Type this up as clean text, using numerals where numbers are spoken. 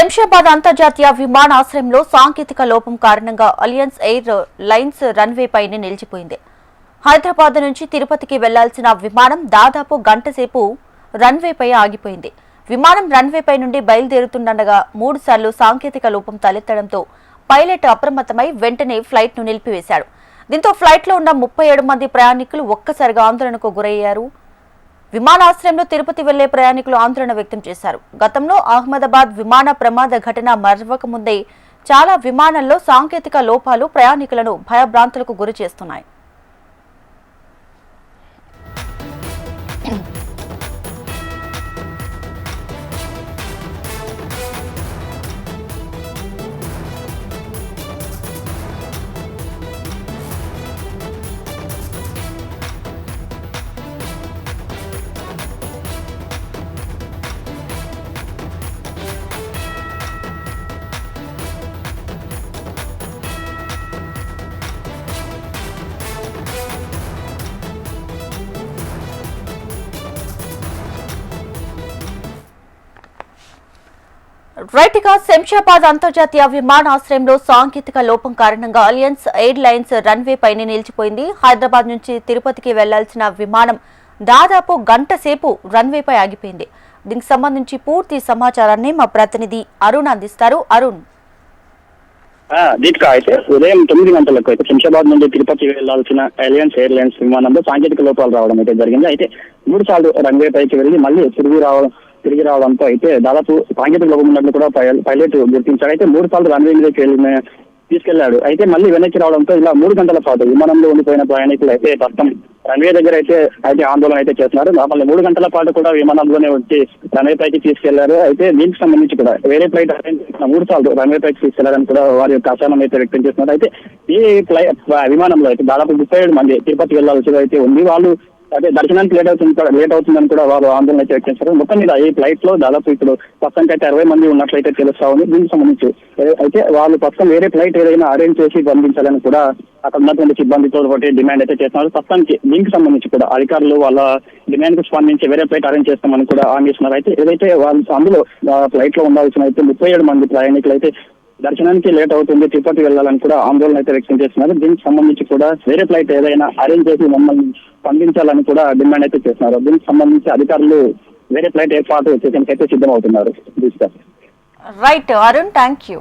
శంషాబాద్ అంతర్జాతీయ విమానాశ్రయంలో సాంకేతిక లోపం కారణంగా అలియన్స్ ఎయిర్ లైన్స్ రన్వే పైనే నిలిచిపోయింది. హైదరాబాద్ నుంచి తిరుపతికి వెళ్లాల్సిన విమానం దాదాపు గంట సేపు రన్వేపై ఆగిపోయింది. విమానం రన్వేపై నుండి బయలుదేరుతుండగా 3 సార్లు సాంకేతిక లోపం తలెత్తడంతో పైలట్ అప్రమత్తమై వెంటనే ఫ్లైట్ ను నిలిపివేశాడు. దీంతో ఫ్లైట్ లో ఉన్న 37 మంది ప్రయాణికులు ఒక్కసారిగా ఆందోళనకు గురయ్యారు. విమానాశ్రయంలో తిరుపతి వెళ్లే ప్రయాణికులు ఆందోళన వ్యక్తం చేశారు. గతంలో అహ్మదాబాద్ విమాన ప్రమాద ఘటన మరవక ముందే చాలా విమానాల్లో సాంకేతిక లోపాలు ప్రయాణికులను భయభ్రాంతులకు గురి చేస్తున్నాయి. రైట్గా శంషాబాద్ అంతర్జాతీయ విమానాశ్రయంలో సాంకేతిక లోపం కారణంగా అలియన్స్ ఎయిర్ లైన్స్ రన్వే పైనే నిలిచిపోయింది. హైదరాబాద్ నుంచి తిరుపతికి వెళ్లాల్సిన విమానం దాదాపు గంట సేపు రన్వేపై ఆగిపోయింది. దీనికి సంబంధించి పూర్తి సమాచారాన్ని మా ప్రతినిధి అరుణ్ అందిస్తారు. అరుణ్, దీపిక, అయితే ఉదయం 9 గంటలకు అయితే శంషాబాద్ నుండి తిరుపతి వెళ్లాల్సిన అలియన్స్ ఎయిర్లైన్స్ విమానంలో సాంకేతిక లోపాలు రావడం అయితే జరిగింది. అయితే 3 సార్లు రన్వే పైకి వెళ్లి మళ్ళీ తిరిగి రావడంతో అయితే దాదాపు సాంకేతిక లోపం ఉన్నట్లు కూడా పైలట్ గుర్తించాడు. అయితే 3 సార్లు రన్వే మీదకి తీసుకెళ్లాడు. అయితే మళ్ళీ వెనక్కి రావడంతో ఇలా 3 గంటల పాటు విమానంలో ఉండిపోయిన ప్రయాణికులు అయితే ప్రస్తుతం రన్వే దగ్గర అయితే ఆందోళన అయితే చేస్తున్నారు. మళ్ళీ 3 గంటల పాటు కూడా విమానంలోనే వచ్చి రన్వే పైకి తీసుకెళ్లారు. అయితే దీనికి సంబంధించి కూడా వేరే ఫ్లైట్ 3 సార్లు రన్వే పైకి తీసుకెళ్లారని కూడా వారి యొక్క అసహనం అయితే వ్యక్తం చేస్తున్నారు. అయితే ఈ విమానంలో అయితే దాదాపు 37 మంది తిరుపతి వెళ్లాల్సి అయితే ఉంది. వాళ్ళు అదే దర్శనానికి లేట్ అవుతుందని కూడా వారు ఆందోళన అయితే వ్యక్తం చేశారు. మొత్తం మీద ఈ ఫ్లైట్ లో దాదాపు ఇప్పుడు ప్రస్తుతానికి అయితే 60 మంది ఉన్నట్లయితే తెలుస్తా ఉంది. దీనికి సంబంధించి అయితే వాళ్ళు ప్రస్తుతం వేరే ఫ్లైట్ ఏదైనా అరేంజ్ చేసి పంపించాలని కూడా అక్కడ ఉన్నటువంటి సిబ్బందితో ఒకటి డిమాండ్ అయితే చేస్తున్నారు. ప్రస్తుతానికి దీనికి సంబంధించి కూడా అధికారులు వాళ్ళ డిమాండ్ కు స్పందించి వేరే ఫ్లైట్ అరేంజ్ చేస్తామని కూడా హామీ ఇస్తున్నారు. అయితే ఏదైతే వాళ్ళు అందులో ఫ్లైట్ లో ఉండాల్సిన అయితే 37 మంది ప్రయాణికులు అయితే దర్శనానికి లేట్ అవుతుంది, తిరుపతి వెళ్లాలని కూడా ఆందోళన అయితే వ్యక్తం చేస్తున్నారు. దీనికి సంబంధించి కూడా వేరే ఫ్లైట్ ఏదైనా అరేంజ్ చేసి మమ్మల్ని స్పందించాలని కూడా డిమాండ్ అయితే చేస్తున్నారు. దీనికి సంబంధించి అధికారులు వేరే ఫ్లైట్ ఏర్పాటు చేసేందుకైతే సిద్ధమవుతున్నారు. Right Arun, thank you.